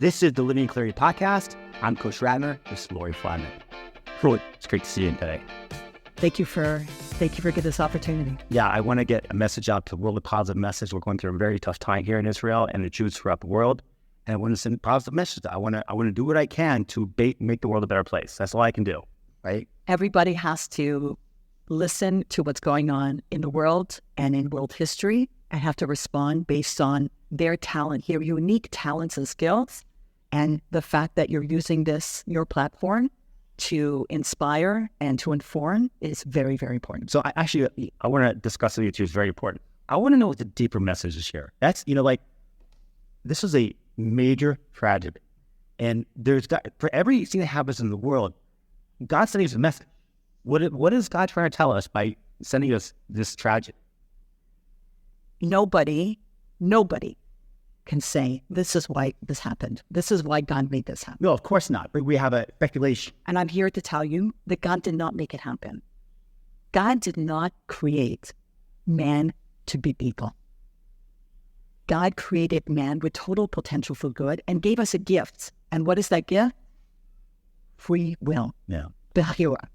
This is the Living Clarity Podcast. I'm Coach Ratner. This is Lori Flyman. Really, it's great to see you today. Thank you for getting this opportunity. Yeah, I want to get a message out to the world, a positive message. We're going through a very tough time here in Israel and the Jews throughout the world. And I want to send a positive message. I want to do what I can to make the world a better place. That's all I can do, right? Everybody has to listen to what's going on in the world and in world history and have to respond based on their talent, your unique talents and skills, and the fact that you're using your platform, to inspire and to inform is very, very important. So I want to discuss with you too. It's very important. I want to know what the deeper message is here. That's, this is a major tragedy. And for everything that happens in the world, God sending us a message. What is God trying to tell us by sending us this tragedy? Nobody can say, this is why this happened. This is why God made this happen. No, of course not. But we have a speculation. And I'm here to tell you that God did not make it happen. God did not create man to be evil. God created man with total potential for good and gave us a gift. And what is that gift? Free will. Yeah. Bechira.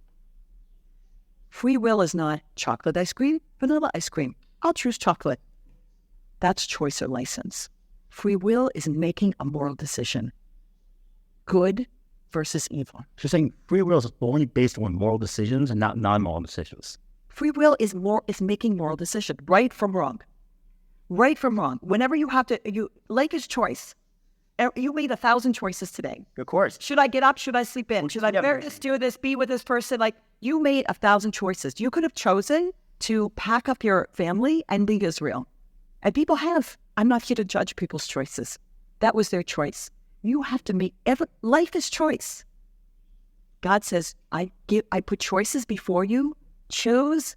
Free will is not chocolate ice cream, vanilla ice cream. I'll choose chocolate. That's choice or license. Free will is making a moral decision. Good versus evil. So you're saying free will is only based on moral decisions and not non-moral decisions. Free will is making moral decisions, right from wrong. Right from wrong. Whenever you have to, life is choice. You made 1,000 choices today. Of course. Should I get up? Should I sleep in? Should I wear this, do this, be with this person? You made 1,000 choices. You could have chosen to pack up your family and leave Israel. And people have. I'm not here to judge people's choices. That was their choice. You have to make life is choice. God says, I put choices before you. Choose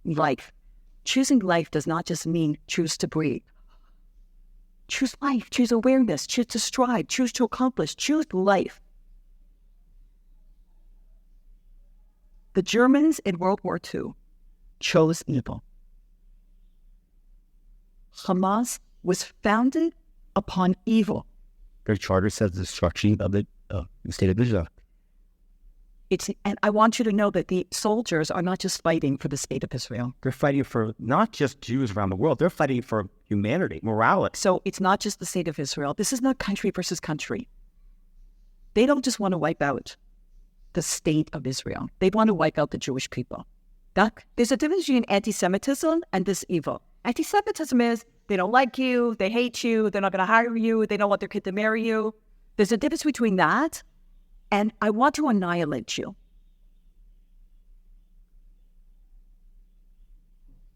life. Choosing life does not just mean choose to breathe. Choose life, choose awareness, choose to strive, choose to accomplish, choose life. The Germans in World War II chose evil. Hamas was founded upon evil. Their charter says the destruction of the state of Israel. And I want you to know that the soldiers are not just fighting for the state of Israel. They're fighting for not just Jews around the world. They're fighting for humanity, morality. So it's not just the state of Israel. This is not country versus country. They don't just want to wipe out the state of Israel. They want to wipe out the Jewish people. There's a difference between anti-Semitism and this evil. Anti-Semitism is they don't like you, they hate you, they're not going to hire you, they don't want their kid to marry you. There's a difference between that and I want to annihilate you.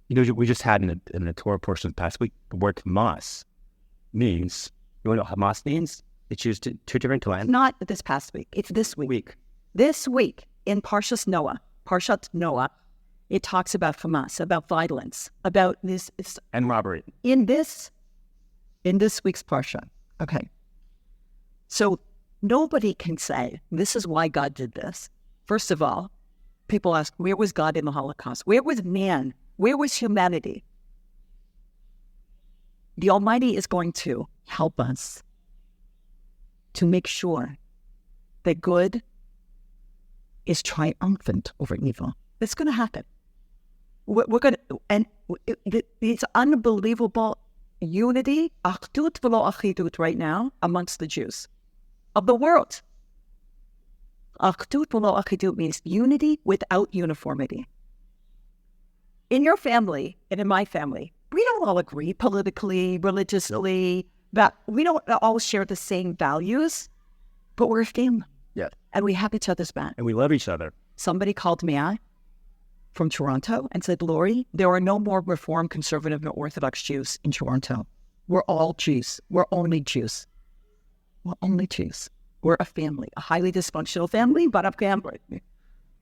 We just had in the Torah portion of the past week, the word Hamas means, you know what Hamas means? It's used two different times. Not this past week, it's this week. This week in Parshat Noah, it talks about Hamas, about violence, about this. And robbery. In this week's Parsha. Okay. So nobody can say, this is why God did this. First of all, people ask, where was God in the Holocaust? Where was man? Where was humanity? The Almighty is going to help us to make sure that good is triumphant over evil. It's going to happen. We're going to, and it's unbelievable unity, achdut v'lo achidut right now amongst the Jews of the world. Achdut v'lo achidut means unity without uniformity. In your family and in my family, we don't all agree politically, religiously, that we don't all share the same values, but we're a family. Yeah. And we have each other's back. And we love each other. Somebody called me out from Toronto and said, Lori, there are no more Reformed, Conservative, and Orthodox Jews in Toronto. We're all Jews. We're only Jews. We're only Jews. We're a family, a highly dysfunctional family, but a family.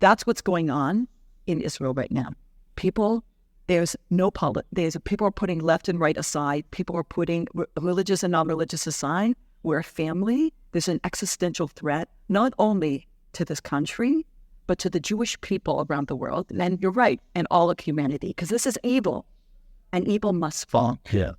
That's what's going on in Israel right now. People are putting left and right aside. People are putting religious and non-religious aside. We're a family. There's an existential threat, not only to this country, but to the Jewish people around the world. And you're right, and all of humanity, because this is evil, and evil must fall. Yeah.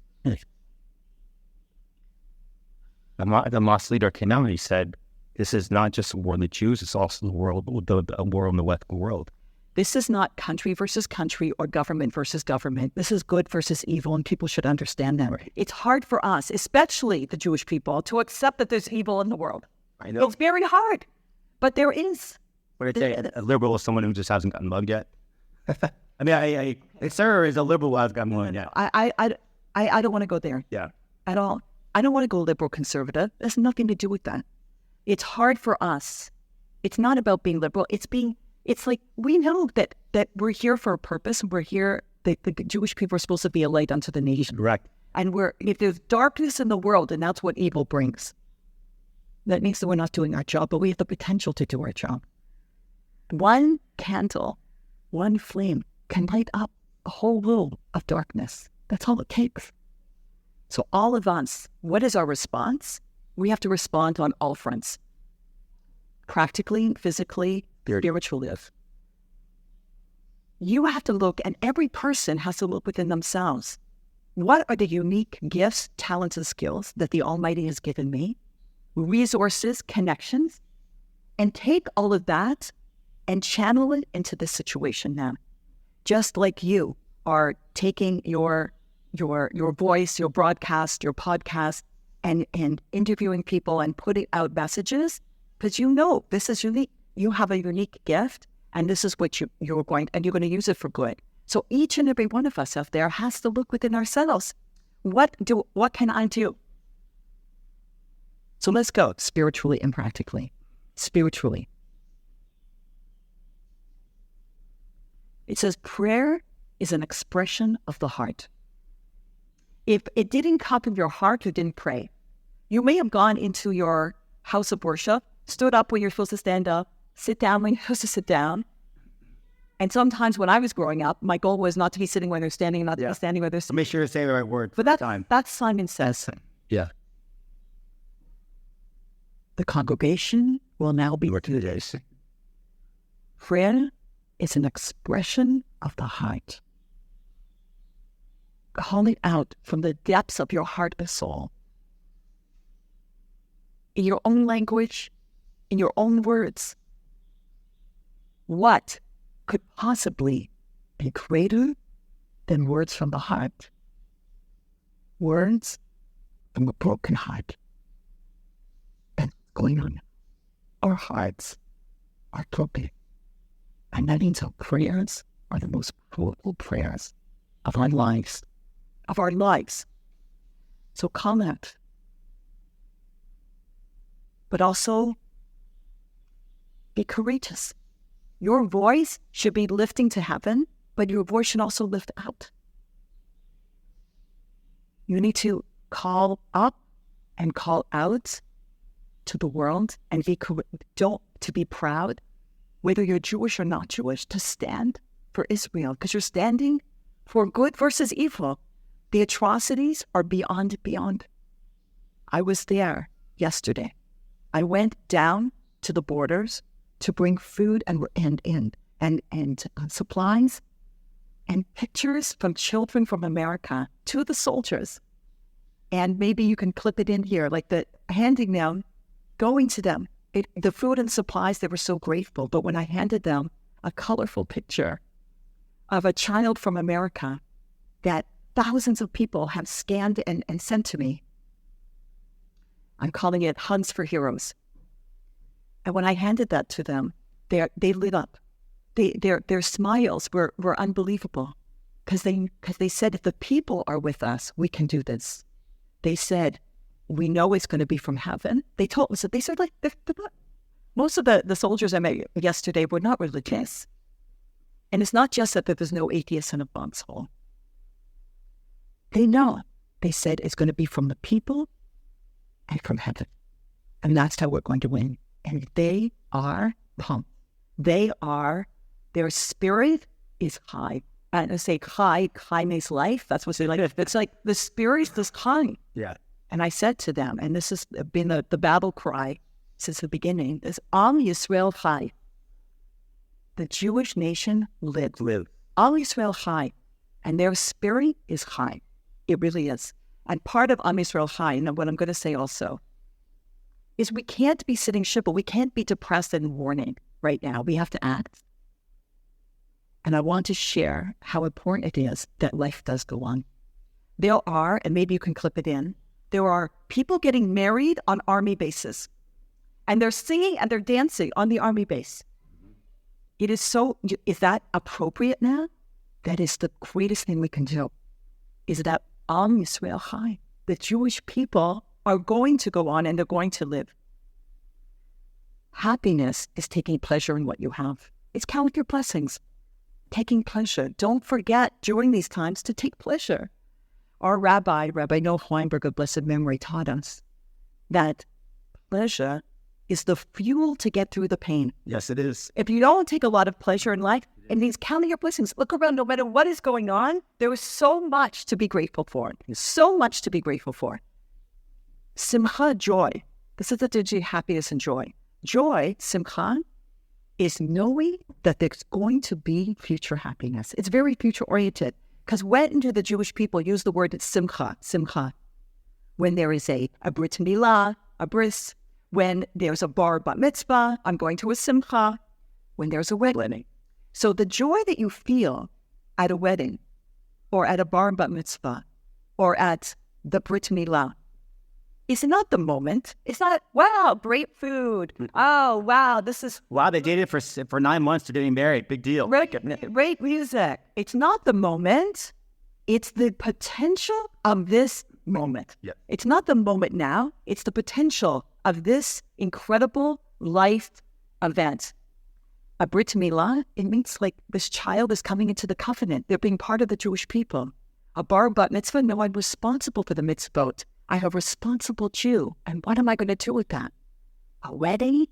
Hamas leader came out and he said, this is not just a war of the Jews, it's also a war in the Western world. This is not country versus country or government versus government. This is good versus evil, and people should understand that. Right. It's hard for us, especially the Jewish people, to accept that there's evil in the world. I know. It's very hard, but there is. What I say, a liberal is someone who just hasn't gotten mugged yet. I mean, a sir is a liberal who hasn't gotten mugged yet. I don't want to go there. Yeah. At all. I don't want to go liberal conservative. It has nothing to do with that. It's hard for us. It's not about being liberal. It's like we know that we're here for a purpose. We're here, the Jewish people are supposed to be a light unto the nation. Correct. And if there's darkness in the world, and that's what evil brings, that means that we're not doing our job, but we have the potential to do our job. One candle, one flame can light up a whole world of darkness. That's all it takes. So all of us, what is our response? We have to respond on all fronts. Practically, physically, spiritually. You have to look, and every person has to look within themselves. What are the unique gifts, talents, and skills that the Almighty has given me? Resources, connections, and take all of that and channel it into this situation now. Just like you are taking your voice, your broadcast, your podcast, and interviewing people and putting out messages, because you know this is unique. You have a unique gift, and this is what you're going to use it for good. So each and every one of us out there has to look within ourselves. What can I do? So let's go spiritually and practically. Spiritually. It says prayer is an expression of the heart. If it didn't come from your heart, you didn't pray. You may have gone into your house of worship, stood up when you're supposed to stand up, sit down when you're supposed to sit down. And sometimes when I was growing up, my goal was not to be sitting when they're standing, not to be standing where they're sitting. Make sure to say the right word. But that's Simon Says. Yeah. The congregation will now be Work 2 days. Prayer is an expression of the heart. Calling out from the depths of your heart and soul. In your own language, in your own words. What could possibly be greater than words from the heart? Words from a broken heart. And what's going on? Our hearts are broken. And that means our prayers are the most powerful prayers of our lives. Of our lives. So call out. But also, be courageous. Your voice should be lifting to heaven, but your voice should also lift out. You need to call up and call out to the world and to be proud, whether you're Jewish or not Jewish, to stand for Israel, because you're standing for good versus evil. The atrocities are beyond. I was there yesterday. I went down to the borders to bring food and supplies and pictures from children from America to the soldiers. And maybe you can clip it in here, like handing them, going to them. The food and supplies, they were so grateful. But when I handed them a colorful picture of a child from America that thousands of people have scanned and sent to me, I'm calling it Hugs for Heroes. And when I handed that to them, they lit up. Their smiles were unbelievable, because they said, if the people are with us, we can do this. They said, we know it's going to be from heaven. They told us that. They said, like, most of the soldiers I met yesterday were not religious. And it's not just that there's no atheists in a foxhole. They know. They said it's going to be from the people and from heaven. And that's how we're going to win. And they are pumped. Their spirit is high. And I say high makes life. That's what they like. It's like the spirit is high. Yeah. And I said to them, and this has been the battle cry since the beginning, is Am-Yisrael Chai. The Jewish nation lives. Am-Yisrael Chai. And their spirit is high. It really is. And part of Am-Yisrael Chai, and what I'm going to say also, is we can't be sitting shibboleth. We can't be depressed and mourning right now. We have to act. And I want to share how important it is that life does go on. There are, and maybe you can clip it in, there are people getting married on army bases. And they're singing and they're dancing on the army base. It is so, is that appropriate now? That is the greatest thing we can do. Is that Am-Israel Chai, the Jewish people are going to go on and they're going to live. Happiness is taking pleasure in what you have. It's count your blessings. Taking pleasure. Don't forget during these times to take pleasure. Our Rabbi Noah Weinberg of blessed memory, taught us that pleasure is the fuel to get through the pain. Yes, it is. If you don't take a lot of pleasure in life, it means counting your blessings. Look around, no matter what is going on, there is so much to be grateful for. So much to be grateful for. Simcha, joy. This is the digit happiness and joy. Joy, simcha, is knowing that there's going to be future happiness. It's very future-oriented. Because when do the Jewish people use the word simcha, simcha? When there is a brit milah, a bris, when there's a bar bat mitzvah, I'm going to a simcha, when there's a wedding. So the joy that you feel at a wedding, or at a bar bat mitzvah, or at the brit milah, is not the moment. It's not, wow, great food. Oh, wow, this is... Wow, they dated for 9 months to getting married. Big deal. Great music. It's not the moment. It's the potential of this moment. Yeah. It's not the moment now. It's the potential of this incredible life event. A Brit Milah, it means like this child is coming into the covenant. They're being part of the Jewish people. A bar bat mitzvah, no, I'm responsible for the mitzvot. I'm a responsible Jew. And what am I going to do with that? A wedding?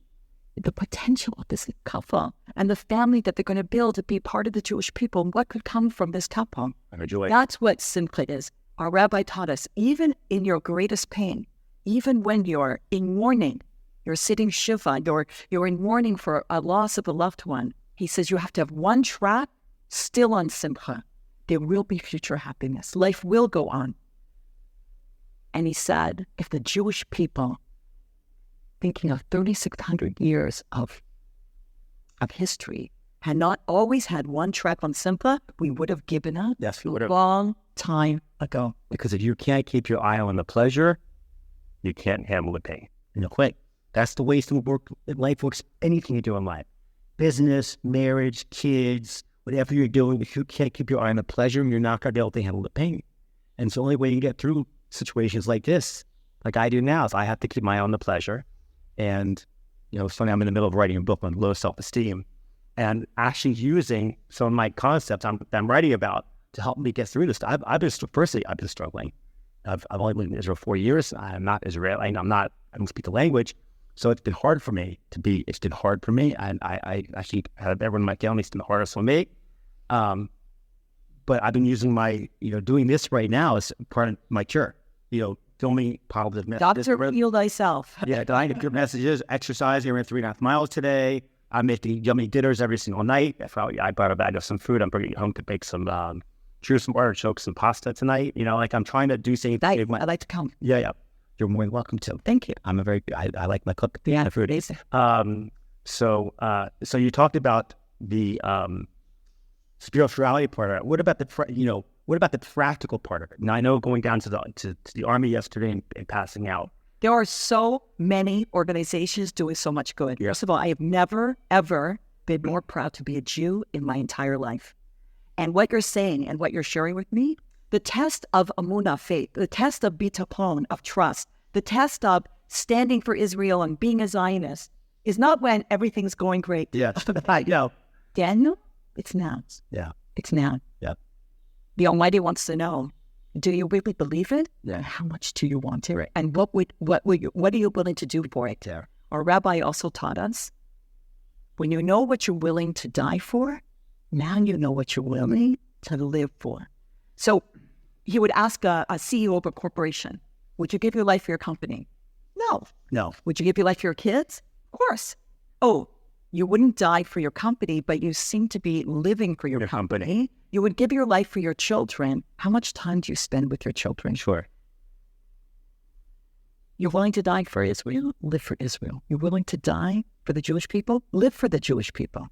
The potential of this couple and the family that they're going to build to be part of the Jewish people. What could come from this couple? That's what simcha is. Our rabbi taught us, even in your greatest pain, even when you're in mourning, you're sitting shiva, you're in mourning for a loss of a loved one. He says you have to have one track still on simcha. There will be future happiness. Life will go on. And he said, if the Jewish people, thinking of 3,600 years of history, had not always had one track on simcha, we would have given up a long time ago. Because if you can't keep your eye on the pleasure, you can't handle the pain. And you'll quit. That's the way life works. Anything you do in life, business, marriage, kids, whatever you're doing, if you can't keep your eye on the pleasure, you're not going to be able to handle the pain. And it's the only way you get through situations like this, like I do now, is I have to keep my eye on the pleasure. And, it's funny, I'm in the middle of writing a book on low self-esteem and actually using some of my concepts I'm writing about to help me get through this. I've been struggling. I've only lived in Israel 4 years. I'm not Israeli. I don't speak the language. So it's been hard for me And I actually have everyone in my family, it's been the hardest for me. But I've been using my, doing this right now as part of my cure, filming positive messages. Doctor, heal thyself. Yeah, dying good messages, exercise. I ran 3.5 miles today. I'm making yummy dinners every single night. I bought a bag of some food. I'm bringing it home to bake some artichokes and pasta tonight. I'm trying to do things. I'd like to come. Yeah. You're more than welcome to. Thank you. I like my cook. Yeah, food. So you talked about the spirituality part of it. What about the practical part of it? Now I know going down to the army yesterday and passing out. There are so many organizations doing so much good. Yeah. First of all, I have never, ever been more proud to be a Jew in my entire life. And what you're saying and what you're sharing with me, the test of emunah, faith, the test of bitachon, of trust, the test of standing for Israel and being a Zionist is not when everything's going great. Yeah. No. Daniel, it's now. Yeah. It's now. Yeah. The Almighty wants to know, do you really believe it? Yeah. And how much do you want it? Right. And what are you willing to do for it? Yeah. Our rabbi also taught us, when you know what you're willing to die for, now you know what you're willing to live for. So he would ask a CEO of a corporation, would you give your life for your company? No. Would you give your life for your kids? Of course. Oh, you wouldn't die for your company, but you seem to be living for your company. You would give your life for your children. How much time do you spend with your children? Sure. You're willing to die for Israel? Live for Israel. You're willing to die for the Jewish people? Live for the Jewish people.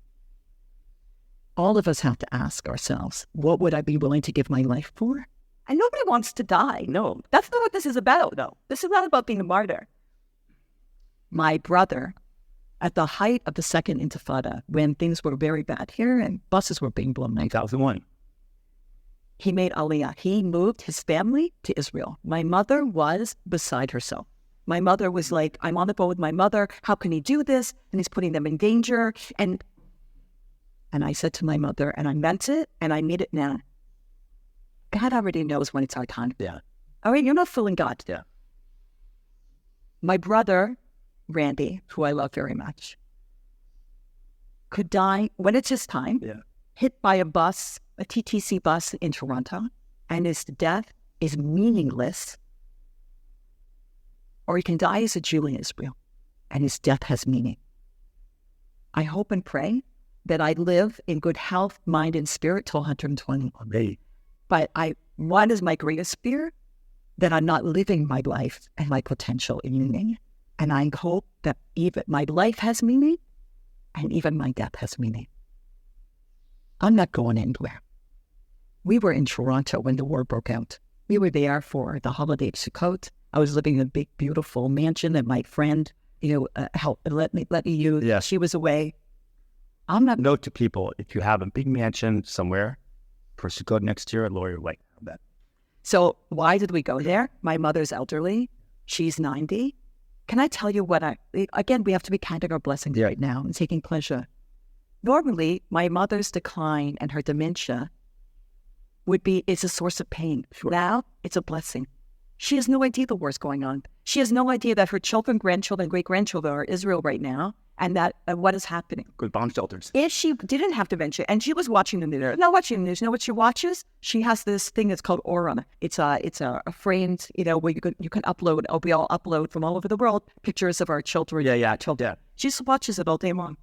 All of us have to ask ourselves, what would I be willing to give my life for? And nobody wants to die. No, that's not what this is about, though. This is not about being a martyr. My brother, at the height of the Second Intifada, when things were very bad here and buses were being blown up, 2001. he made Aliyah. He moved his family to Israel. My mother was beside herself. My mother was like, I'm on the boat with my mother. How can he do this? And he's putting them in danger. And I said to my mother, and I meant it, and I mean it now. God already knows when it's our time. Yeah. All right, you're not fooling God. Yeah. My brother, Randy, who I love very much, could die when it's his time, hit by a bus, a TTC bus in Toronto, and his death is meaningless. Or he can die as a Jew in Israel, and his death has meaning. I hope and pray that I live in good health, mind, and spirit till 120. Amazing. But one is my greatest fear, that I'm not living my life and my potential in meaning. And I hope that even my life has meaning, and even my death has meaning. I'm not going anywhere. We were in Toronto when the war broke out. We were there for the holiday of Sukkot. I was living in a big, beautiful mansion that my friend, helped let me use. Yes. She was away. I'm not. Note to people, if you have a big mansion somewhere, for Sukkot next year, a lawyer like that. So why did we go there? My mother's elderly. She's 90. Can I tell you again, we have to be counting our blessings right now and taking pleasure. Normally, my mother's decline and her dementia it's a source of pain. Sure. Now, it's a blessing. She has no idea the war's going on. She has no idea that her children, grandchildren, great-grandchildren are in Israel right now, and that what is happening. Good bomb shelters. If she didn't have dementia, and she was watching the news, not watching the news, you know what she watches? She has this thing that's called Aura. It's a framed, where you can upload, we all upload from all over the world, pictures of our children. Children. She just watches it all day long.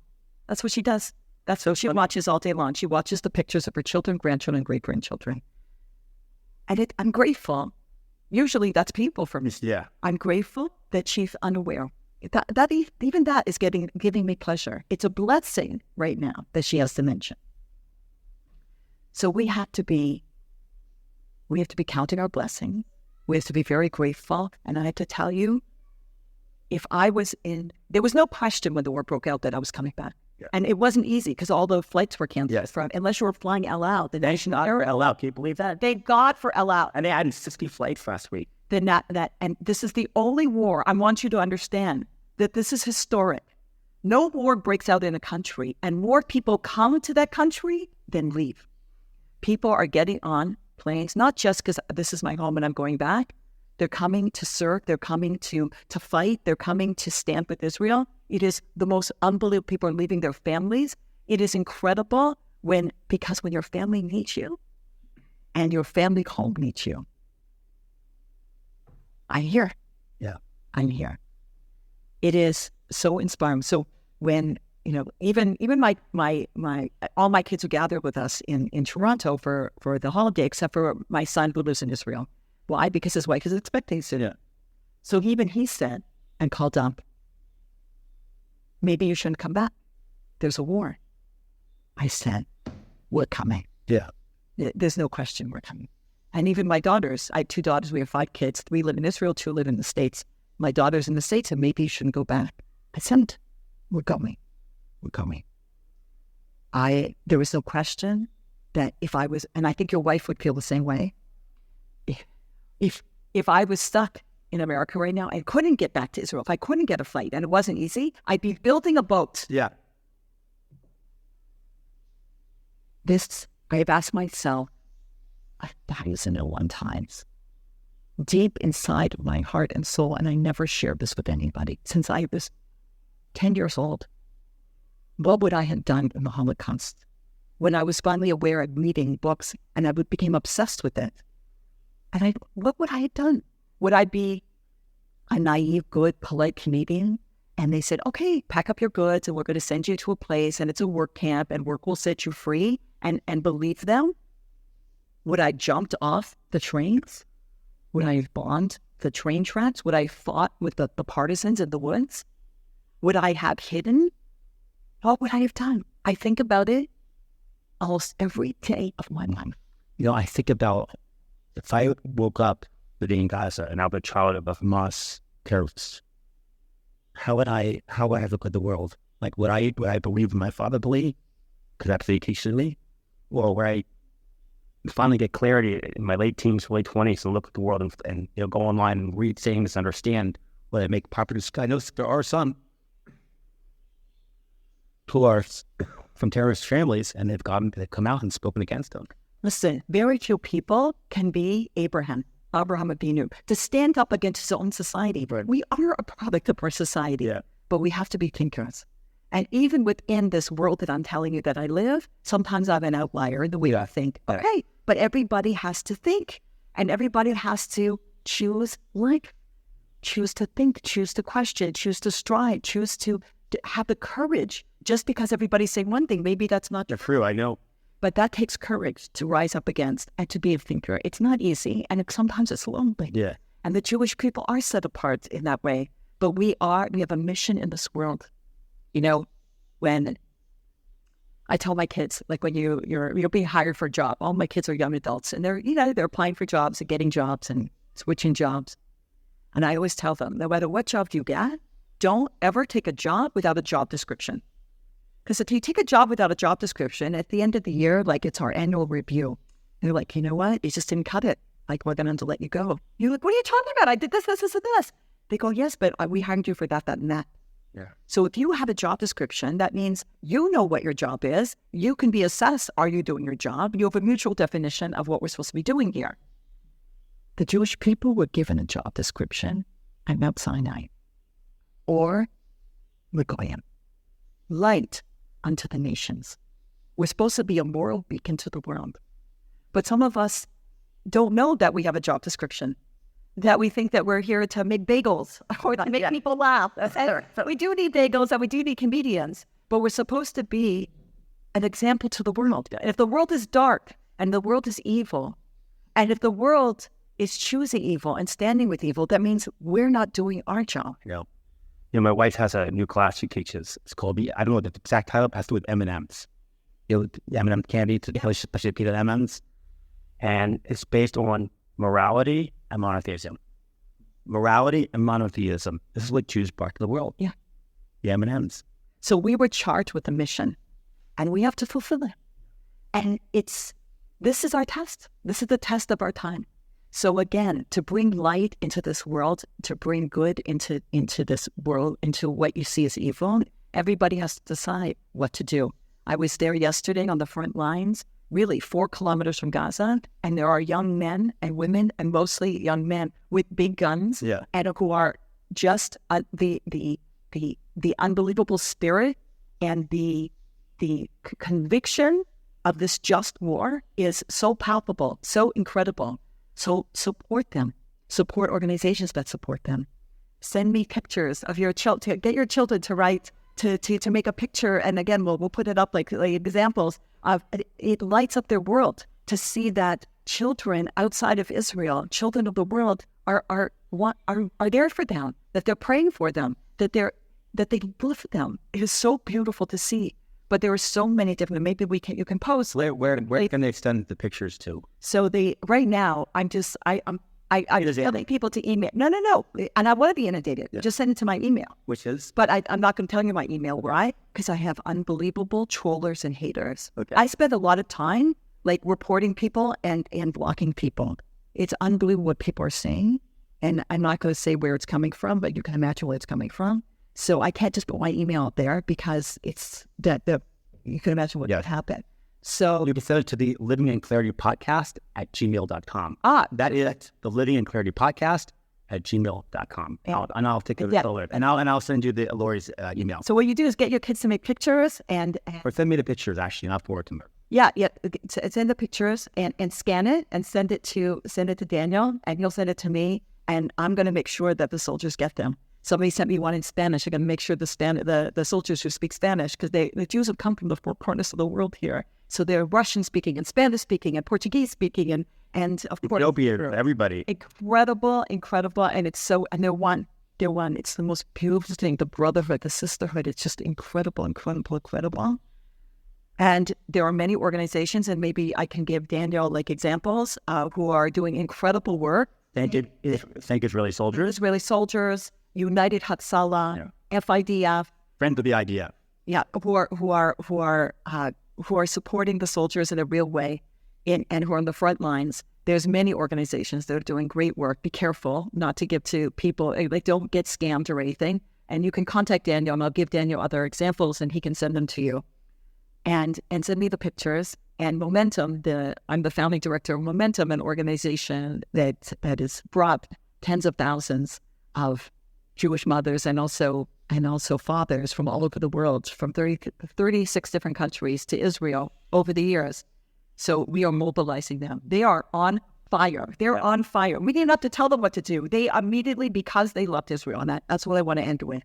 That's what she does. That's what she watches all day long. She watches the pictures of her children, grandchildren, great-grandchildren. And I'm grateful. Usually that's painful for me. Yeah. I'm grateful that she's unaware. Even that is giving me pleasure. It's a blessing right now that she has dementia. So we have to be counting our blessings. We have to be very grateful. And I have to tell you, there was no question when the war broke out that I was coming back. Yeah. And it wasn't easy because all the flights were canceled. Yes. Unless you were flying El Al. The national El Al, can you believe that? Thank God for El Al. And they had 60 flights last week. And this is the only war. I want you to understand that this is historic. No war breaks out in a country and more people come to that country than leave. People are getting on planes, not just because this is my home and I'm going back. They're coming to serve. They're coming to fight. They're coming to stand with Israel. It is the most unbelievable. People are leaving their families. It is incredible because when your family needs you and your family home needs you, I'm here. Yeah. I'm here. It is so inspiring. So when, even my all my kids are gathered with us in Toronto for the holiday, except for my son who lives in Israel. Why? Because his wife is expecting soon. Yeah. So even he said and called up, maybe you shouldn't come back. There's a war. I said, we're coming. Yeah. There's no question we're coming. And even my daughters, I have 2 daughters, we have 5 kids. 3 live in Israel, 2 live in the States. My daughter's in the States and maybe you shouldn't go back. I said, we're coming. We're coming. There was no question that if I was, and I think your wife would feel the same way, if I was stuck in America right now and couldn't get back to Israel, if I couldn't get a flight and it wasn't easy, I'd be building a boat. Yeah. I have asked myself 1,001 times, deep inside of my heart and soul, and I never shared this with anybody since I was 10 years old. What would I have done in the Holocaust? When I was finally aware of reading books and I became obsessed with it. And what would I have done? Would I be a naive, good, polite Canadian? And they said, okay, pack up your goods and we're going to send you to a place and it's a work camp and work will set you free, and believe them? Would I jumped off the trains? Would I have bombed the train tracks? Would I fought with the partisans in the woods? Would I have hidden? What would I have done? I think about it almost every day of my life. I think about if I woke up living in Gaza and I was a child of Hamas terrorists, how would I look at the world? Like, would I believe what my father believed? Because that's what he teaches me? Or would I finally get clarity in my late teens, late 20s and look at the world and go online and read things, understand what I make popular? I know there are some who are from terrorist families and they've come out and spoken against them. Listen, very few people can be Abraham Avinu, to stand up against his own society. Right. We are a product of our society, but we have to be thinkers. And even within this world that I'm telling you that I live, sometimes I'm an outlier in the way I think. Okay, but everybody has to think, and everybody has to choose life, choose to think, choose to question, choose to strive, choose to have the courage. Just because everybody's saying one thing, maybe that's not true. I know. But that takes courage to rise up against and to be a thinker. It's not easy, and sometimes it's lonely. Yeah. And the Jewish people are set apart in that way. But we have a mission in this world. When I tell my kids, like when you're being hired for a job, all my kids are young adults, and they're applying for jobs and getting jobs and switching jobs. And I always tell them, no matter what job you get, don't ever take a job without a job description. Because if you take a job without a job description, at the end of the year, like it's our annual review, and they're like, you know what? You just didn't cut it. Like, we're going to let you go. You're like, what are you talking about? I did this, this, this, and this. They go, yes, but we hired you for that, that, and that. Yeah. So if you have a job description, that means you know what your job is. You can be assessed. Are you doing your job? You have a mutual definition of what we're supposed to be doing here. The Jewish people were given a job description at Mount Sinai, or Goyim, light unto the nations. We're supposed to be a moral beacon to the world. But some of us don't know that we have a job description, that we think that we're here to make bagels or to make people laugh. We do need bagels and we do need comedians, but we're supposed to be an example to the world. If the world is dark and the world is evil, and if the world is choosing evil and standing with evil, that means we're not doing our job. Yeah. My wife has a new class she teaches. It's called, I don't know the exact title, it has to do with M&Ms. M&M candy, especially peanut M&Ms. And it's based on morality and monotheism. Morality and monotheism. This is what Jews brought to the world. Yeah. The M&Ms. So we were charged with a mission, and we have to fulfill it. And this is our test. This is the test of our time. So again, to bring light into this world, to bring good into this world, into what you see as evil, everybody has to decide what to do. I was there yesterday on the front lines, really 4 kilometers from Gaza, and there are young men and women, and mostly young men with big guns, and who are just the unbelievable spirit and the conviction of this just war is so palpable, so incredible. So support them. Support organizations that support them. Send me pictures of your children. Get your children to write, to make a picture. And again, we'll put it up like examples of it. Lights up their world to see that children outside of Israel, children of the world, are there for them. That they're praying for them. That they lift them. It is so beautiful to see. But there are so many different. Maybe you can post. Where can they send the pictures to? So right now I'm telling people to email. No, and I want to be inundated. Yeah. Just send it to my email. Which is? But I'm not going to tell you my email. Why? Because I have unbelievable trollers and haters. Okay. I spend a lot of time reporting people and blocking people. It's unbelievable what people are saying, and I'm not going to say where it's coming from, but you can imagine where it's coming from. So I can't just put my email out there because it's you can imagine what would happen. So you can send it to the Living in Clarity podcast at gmail.com. That is it. The Living in Clarity podcast at gmail.com. And I'll take it forward. And I'll send you Lori's email. So what you do is get your kids to make pictures or send me the pictures actually, and I'll forward them. Yeah. Send the pictures and scan it and send it to Daniel, and he'll send it to me, and I'm going to make sure that the soldiers get them. Somebody sent me one in Spanish. I'm going to make sure the soldiers who speak Spanish, because the Jews have come from the 4 corners of the world here. So they're Russian speaking and Spanish speaking and Portuguese speaking And of course, Ethiopia, everybody. Incredible. And it's so, and they're one. It's the most beautiful thing. The brotherhood, the sisterhood. It's just incredible. And there are many organizations, and maybe I can give Daniel like examples who are doing incredible work. Thank Israeli soldiers. United Hatzalah, FIDF. Friends of the IDF. Yeah, who are supporting the soldiers in a real way, and who are on the front lines. There's many organizations that are doing great work. Be careful not to give to people, like don't get scammed or anything. And you can contact Daniel, and I'll give Daniel other examples, and he can send them to you. And send me the pictures. And Momentum, I'm the founding director of Momentum, an organization that has brought tens of thousands of Jewish mothers and also fathers from all over the world, from 36 different countries to Israel over the years. So we are mobilizing them. They are on fire. They're on fire. We didn't have to tell them what to do. They immediately, because they loved Israel, and that's what I want to end with.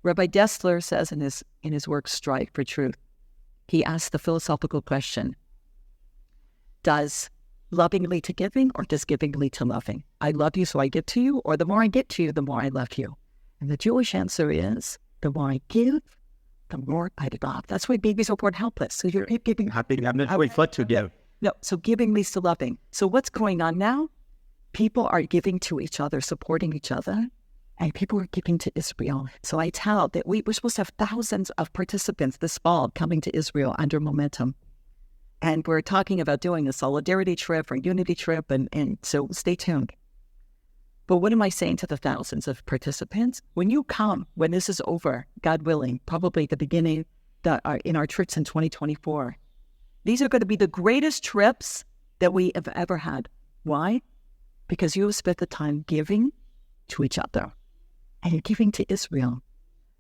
Rabbi Dessler says in his work, Strike for Truth, he asks the philosophical question, does loving lead to giving, or does giving lead to loving? I love you, so I give to you, or the more I get to you, the more I love you? And the Jewish answer is, the more I give, the more I love. That's why babies are born helpless. So you're giving. To give. No, so giving leads to loving. So what's going on now? People are giving to each other, supporting each other, and people are giving to Israel. So I tell that we're supposed to have thousands of participants this fall coming to Israel under Momentum. And we're talking about doing a solidarity trip or unity trip, and so stay tuned. But what am I saying to the thousands of participants? When you come, when this is over, God willing, probably at the beginning in our trips in 2024, these are going to be the greatest trips that we have ever had. Why? Because you have spent the time giving to each other and giving to Israel.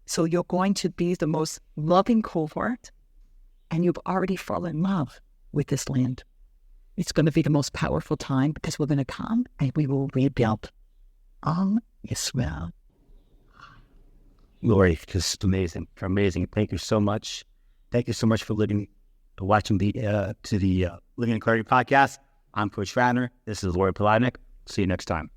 So you're going to be the most loving cohort, and you've already fallen in love with this land. It's going to be the most powerful time because we're going to come and we will rebuild all Israel. Lori, just amazing. Thank you so much. Thank you so much for watching the Living in Clarity podcast. I'm Coach Ratner. This is Lori Palatnik. See you next time.